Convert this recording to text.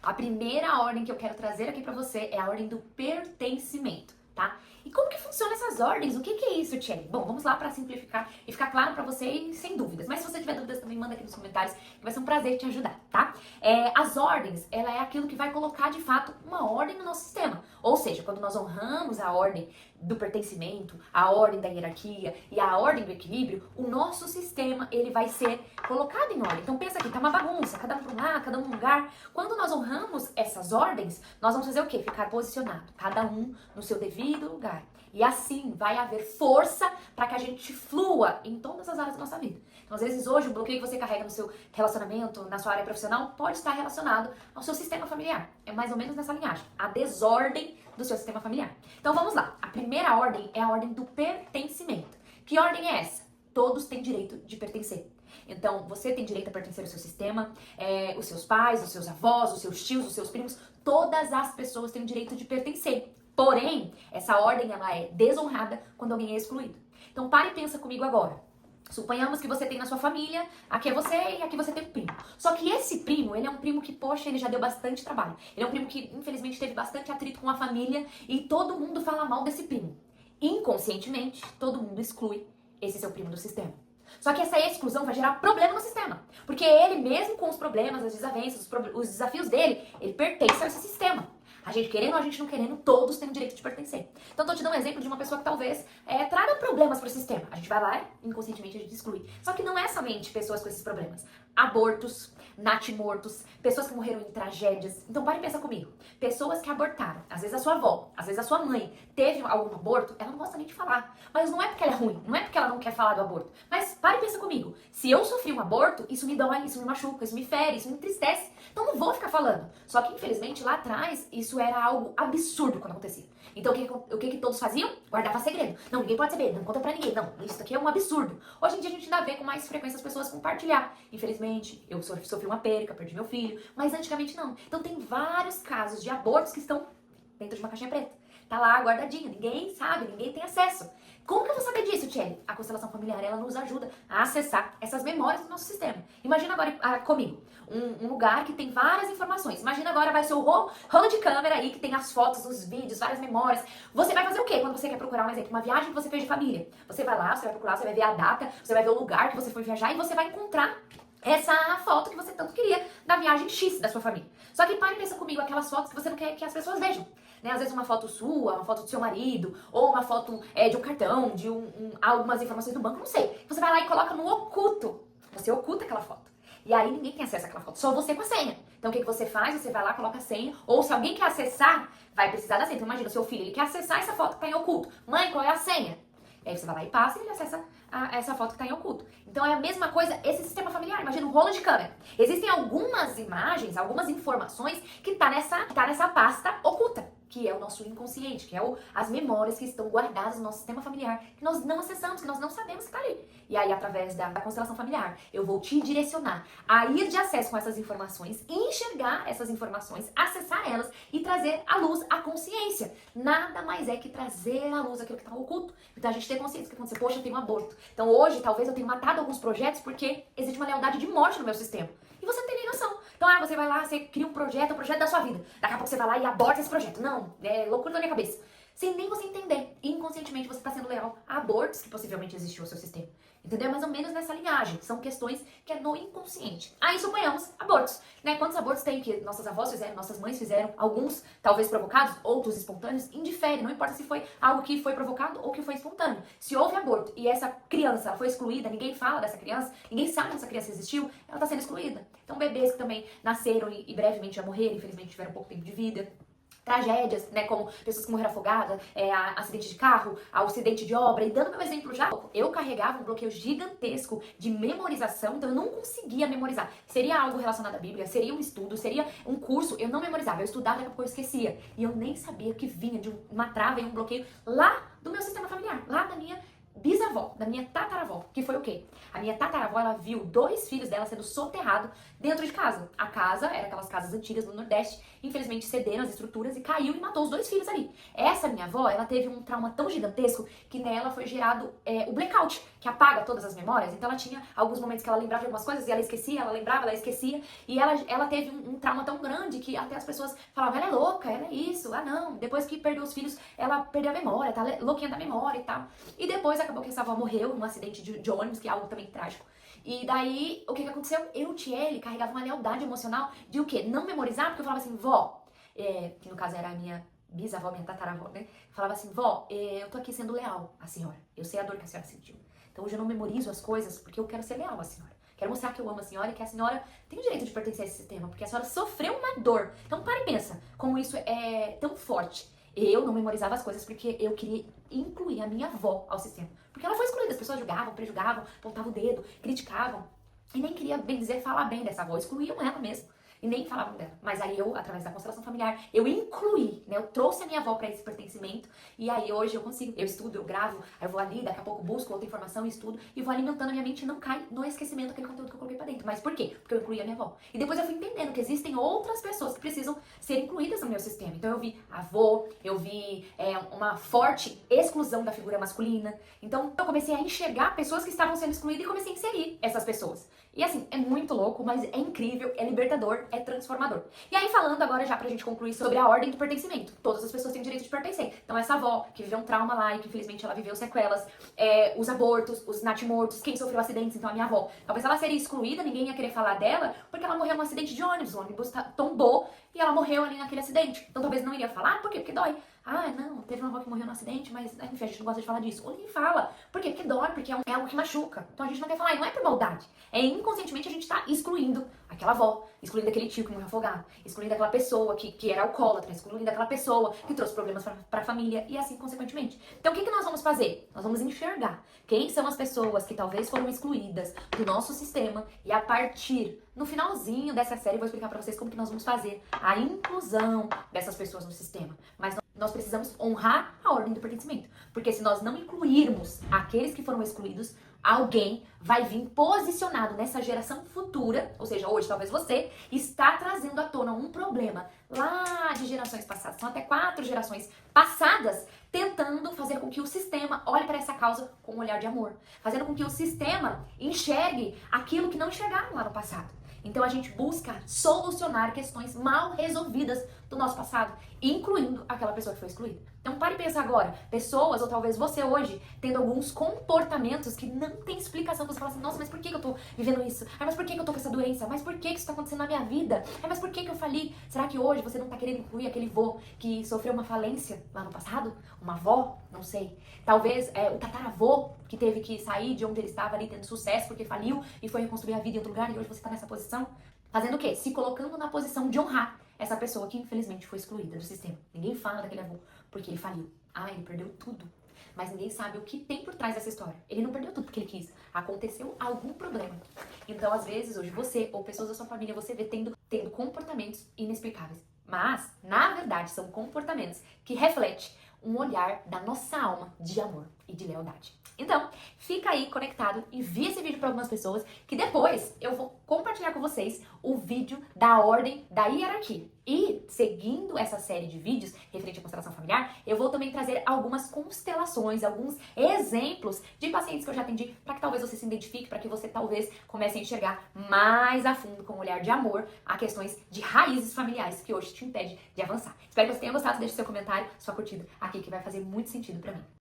A primeira ordem que eu quero trazer aqui pra você é a ordem do pertencimento, tá? E como que funcionam essas ordens? O que é isso, Tchelle? Bom, vamos lá para simplificar e ficar claro para você e sem dúvidas. Mas se você tiver dúvidas também, manda aqui nos comentários, que vai ser um prazer te ajudar, tá? As ordens, ela é aquilo que vai colocar, de fato, uma ordem no nosso sistema. Ou seja, quando nós honramos a ordem do pertencimento, a ordem da hierarquia e a ordem do equilíbrio, o nosso sistema, ele vai ser colocado em ordem. Então pensa aqui, tá uma bagunça, cada um para um lado, cada um num lugar. Quando nós honramos essas ordens, nós vamos fazer o quê? Ficar posicionado, cada um no seu devido lugar. E assim vai haver força para que a gente flua em todas as áreas da nossa vida. Então, às vezes, hoje, o bloqueio que você carrega no seu relacionamento, na sua área profissional, pode estar relacionado ao seu sistema familiar. É mais ou menos nessa linhagem. A desordem do seu sistema familiar. Então, vamos lá. A primeira ordem é a ordem do pertencimento. Que ordem é essa? Todos têm direito de pertencer. Então, você tem direito a pertencer ao seu sistema, os seus pais, os seus avós, os seus tios, os seus primos, todas as pessoas têm o direito de pertencer. Porém, essa ordem ela é desonrada quando alguém é excluído. Então, pare e pensa comigo agora. Suponhamos que você tem na sua família, aqui é você e aqui você tem um primo. Só que esse primo, ele é um primo que, poxa, ele já deu bastante trabalho. Ele é um primo que, infelizmente, teve bastante atrito com a família e todo mundo fala mal desse primo. Inconscientemente, todo mundo exclui esse seu primo do sistema. Só que essa exclusão vai gerar problema no sistema. Porque ele, mesmo com os problemas, as desavenças, os desafios dele, ele pertence a esse sistema. A gente querendo ou a gente não querendo, todos têm o direito de pertencer. Então, tô te dando um exemplo de uma pessoa que talvez traga problemas pro sistema. A gente vai lá e, inconscientemente, a gente exclui. Só que não é somente pessoas com esses problemas. Abortos, natimortos, pessoas que morreram em tragédias. Então, pare e pensa comigo. Pessoas que abortaram. Às vezes a sua avó, às vezes a sua mãe teve algum aborto, ela não gosta nem de falar. Mas não é porque ela é ruim, não é porque ela não quer falar do aborto. Mas pare e pensa comigo. Se eu sofri um aborto, isso me dói, isso me machuca, isso me fere, isso me entristece. Então, não vou ficar falando. Só que, infelizmente, lá atrás, isso era algo absurdo quando acontecia. Então, o que todos faziam? Guardava segredo. Não, ninguém pode saber, não conta pra ninguém. Não, isso aqui é um absurdo. Hoje em dia, a gente ainda vê com mais frequência as pessoas compartilhar. Infelizmente, eu sofri uma perca, perdi meu filho. Mas antigamente, não. Então, tem vários casos de abortos que estão dentro de uma caixinha preta. Tá lá guardadinha, ninguém sabe, ninguém tem acesso. Como que eu vou saber disso, Tchelle? A constelação familiar, ela nos ajuda a acessar essas memórias do nosso sistema. Imagina agora comigo, um lugar que tem várias informações. Imagina agora vai ser o rolo de câmera aí, que tem as fotos, os vídeos, várias memórias. Você vai fazer o quê quando você quer procurar um exemplo? Uma viagem que você fez de família. Você vai lá, você vai procurar, você vai ver a data, você vai ver o lugar que você foi viajar e você vai encontrar essa foto que você tanto queria da viagem X da sua família. Só que pare e pensa comigo, aquelas fotos que você não quer que as pessoas vejam. Né? Às vezes uma foto sua, uma foto do seu marido, ou uma foto de um cartão, de algumas informações do banco, não sei. Você vai lá e coloca no oculto. Você oculta aquela foto. E aí ninguém tem acesso àquela foto, só você com a senha. Então o que você faz? Você vai lá, coloca a senha, ou se alguém quer acessar, vai precisar da senha. Então imagina, o seu filho, ele quer acessar essa foto que está em oculto. Mãe, qual é a senha? E aí você vai lá e passa e ele acessa essa foto que está em oculto. Então é a mesma coisa, esse sistema familiar. Imagina um rolo de câmera. Existem algumas imagens, algumas informações que tá nessa pasta oculta, que é o nosso inconsciente, que é as memórias que estão guardadas no nosso sistema familiar, que nós não acessamos, que nós não sabemos que está ali. E aí, através da constelação familiar, eu vou te direcionar a ir de acesso com essas informações, enxergar essas informações, acessar elas e trazer à luz a consciência. Nada mais é que trazer à luz aquilo que está oculto. Então a gente tem consciência que acontece, poxa, eu tenho um aborto. Então hoje, talvez eu tenha matado alguns projetos porque existe uma lealdade de morte no meu sistema. E você não tem nem noção. Então, você vai lá, você cria um projeto, é o projeto da sua vida. Daqui a pouco você vai lá e aborta esse projeto. Não, é loucura da minha cabeça. Sem nem você entender. Inconscientemente você está sendo leal a abortos que possivelmente existiu no seu sistema. Entendeu? Mais ou menos nessa linhagem. São questões que é no inconsciente. Aí suponhamos abortos. Né? Quantos abortos tem que nossas avós fizeram, nossas mães fizeram? Alguns talvez provocados, outros espontâneos. Indifere. Não importa se foi algo que foi provocado ou que foi espontâneo. Se houve aborto e essa criança ela foi excluída, ninguém fala dessa criança, ninguém sabe que essa criança existiu, ela está sendo excluída. Então bebês que também nasceram e brevemente já morreram, infelizmente tiveram pouco tempo de vida. Tragédias, né, como pessoas que morreram afogadas, acidente de carro, acidente de obra. E dando meu exemplo já, eu carregava um bloqueio gigantesco de memorização, então eu não conseguia memorizar. Seria algo relacionado à Bíblia, seria um estudo, seria um curso, eu não memorizava, eu estudava, daqui a pouco eu esquecia. E eu nem sabia que vinha de uma trava e um bloqueio lá do meu sistema familiar, lá da minha bisavó, da minha tataravó, que foi o quê? A minha tataravó, ela viu 2 filhos dela sendo soterrados dentro de casa. A casa era aquelas casas antigas do Nordeste, infelizmente cederam as estruturas e caiu e matou os 2 filhos ali. Essa minha avó, ela teve um trauma tão gigantesco que nela foi gerado o blackout, que apaga todas as memórias. Então ela tinha alguns momentos que ela lembrava de algumas coisas e ela esquecia, ela lembrava, ela esquecia. E ela teve um trauma tão grande que até as pessoas falavam, ela é louca, ela é isso, ah não. Depois que perdeu os filhos, ela perdeu a memória, tá louquinha da memória e tal. E depois acabou que essa avó morreu num acidente de ônibus, que é algo também trágico. E daí, o que aconteceu? Eu, Tiele, carregava uma lealdade emocional de o quê? Não memorizar, porque eu falava assim, vó, que no caso era a minha bisavó, minha tataravó, né? Falava assim, vó, eu tô aqui sendo leal à senhora. Eu sei a dor que a senhora sentiu. Então hoje eu não memorizo as coisas porque eu quero ser leal à senhora. Quero mostrar que eu amo a senhora e que a senhora tem o direito de pertencer a esse sistema, porque a senhora sofreu uma dor. Então para e pensa como isso é tão forte. Eu não memorizava as coisas porque eu queria incluir a minha avó ao sistema. Porque ela foi excluída, as pessoas julgavam, prejugavam, apontavam o dedo, criticavam. E nem queria, bem dizer, falar bem dessa avó, excluíam ela mesmo. E nem falavam dela. Mas aí eu, através da constelação familiar, eu incluí, né? Eu trouxe a minha avó para esse pertencimento. E aí hoje eu consigo, eu estudo, eu gravo, eu vou ali, daqui a pouco busco outra informação e estudo. E vou alimentando a minha mente e não cai no esquecimento aquele conteúdo que eu coloquei pra dentro. Mas por quê? Porque eu incluí a minha avó. E depois eu fui entendendo que existem outras pessoas que precisam ser incluídas no meu sistema. Então eu vi avô, eu vi uma forte exclusão da figura masculina. Então eu comecei a enxergar pessoas que estavam sendo excluídas e comecei a inserir essas pessoas. E assim, é muito louco, mas é incrível, é libertador, é transformador. E aí falando agora já pra gente concluir sobre a ordem do pertencimento. Todas as pessoas têm direito de pertencer. Então essa avó que viveu um trauma lá e que infelizmente ela viveu sequelas, os abortos, os natimortos, quem sofreu acidentes, então a minha avó. Talvez ela seria excluída, ninguém ia querer falar dela, porque ela morreu num acidente de ônibus, o ônibus tombou e ela morreu ali naquele acidente. Então talvez não iria falar, por quê? Porque dói. Ah, não, teve uma avó que morreu no acidente, mas enfim, a gente não gosta de falar disso. Ou ninguém fala. Por quê? Porque dói, porque é algo que machuca. Então a gente não quer falar, e não é por maldade. É inconscientemente a gente tá excluindo aquela avó, excluindo aquele tio que morreu afogado, excluindo aquela pessoa que era alcoólatra, excluindo aquela pessoa que trouxe problemas pra família e assim consequentemente. Então o que nós vamos fazer? Nós vamos enxergar quem são as pessoas que talvez foram excluídas do nosso sistema e a partir, no finalzinho dessa série, eu vou explicar pra vocês como que nós vamos fazer a inclusão dessas pessoas no sistema. Mas nós precisamos honrar a ordem do pertencimento. Porque se nós não incluirmos aqueles que foram excluídos, alguém vai vir posicionado nessa geração futura, ou seja, hoje talvez você, está trazendo à tona um problema lá de gerações passadas. São até 4 gerações passadas tentando fazer com que o sistema olhe para essa causa com um olhar de amor. Fazendo com que o sistema enxergue aquilo que não enxergaram lá no passado. Então a gente busca solucionar questões mal resolvidas do nosso passado, incluindo aquela pessoa que foi excluída. Então pare e pensa agora, pessoas, ou talvez você hoje, tendo alguns comportamentos que não tem explicação. Você fala assim, nossa, mas por que eu tô vivendo isso? Ai, mas por que eu tô com essa doença? Mas por que isso tá acontecendo na minha vida? Ai, mas por que eu fali? Será que hoje você não tá querendo incluir aquele vô que sofreu uma falência lá no passado? Uma avó? Não sei. Talvez o tataravô que teve que sair de onde ele estava ali tendo sucesso porque faliu e foi reconstruir a vida em outro lugar e hoje você tá nessa posição? Fazendo o quê? Se colocando na posição de honrar essa pessoa que infelizmente foi excluída do sistema. Ninguém fala daquele avô porque ele faliu. Ah, ele perdeu tudo. Mas ninguém sabe o que tem por trás dessa história. Ele não perdeu tudo porque ele quis. Aconteceu algum problema. Então, às vezes, hoje você ou pessoas da sua família, você vê tendo comportamentos inexplicáveis. Mas, na verdade, são comportamentos que refletem um olhar da nossa alma de amor e de lealdade. Então, fica aí conectado, envia esse vídeo para algumas pessoas, que depois eu vou compartilhar com vocês o vídeo da ordem da hierarquia. E, seguindo essa série de vídeos referente à constelação familiar, eu vou também trazer algumas constelações, alguns exemplos de pacientes que eu já atendi, para que talvez você se identifique, para que você talvez comece a enxergar mais a fundo, com um olhar de amor, a questões de raízes familiares que hoje te impede de avançar. Espero que você tenha gostado, deixe seu comentário, sua curtida aqui, que vai fazer muito sentido para mim.